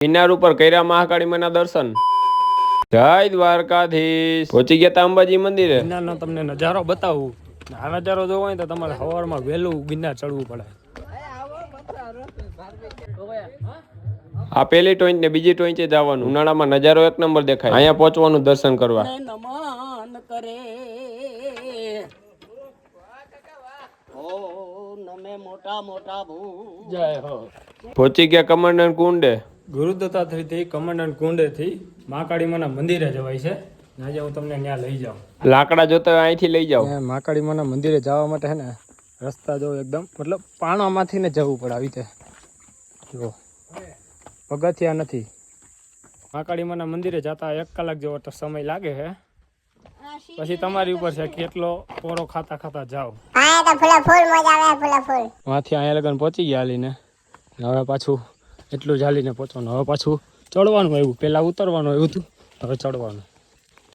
કિનાર ઉપર કર્યા મહાકાળી માના દર્શન. જય દ્વારકાધીશ. પહોંચી ગયા તા અંબાજી મંદિરે. ગિરનારનો તમને નજારો બતાવું. આ નજારો જોવો હોય તો તમારે સવારમાં વહેલું ગિરનાર ચડવું પડે. આ પેલી ટોઈન્ટ ને બીજી ટોઈન્ચે જવાનું. ઉનાળામાં નજારો એક નંબર દેખાય. અહીંયા પહોંચવાનું દર્શન કરવા. નમન કરે ઓ નમે મોટા મોટા ભૂ. જય હો. પહોંચી ગયા કમંડન કુંડે. ગુરુદત્તાત્રેયથી કમંડન કુંડેથી મહાકાળી માના મંદિરે જવાય છે. આજે હું તમને ત્યાં લઈ જાઉં. લાકડા જોતા હોય અહીંથી લઈ જાઓ. મહાકાળી માના મંદિરે જવા માટે છે ને રસ્તા જો એકદમ મતલબ પાણામાંથી ને જવું પડે આવી રીતે. જો પગથિયા નથી. મહાકાળી માના મંદિરે જતા 1 કલાક જેવો તો સમય લાગે છે. પછી તમારી ઉપર છે કેટલો પોરો ખાતા ખાતા જાઓ. વાંથી અહીંયા લગન પહોંચી ગયા હાલીને. હવે પાછું એટલું જ હાલીને પહોંચવાનું. હવે પાછું ચડવાનું આવ્યું. પહેલાં ઉતરવાનું આવ્યું હતું, હવે ચડવાનું.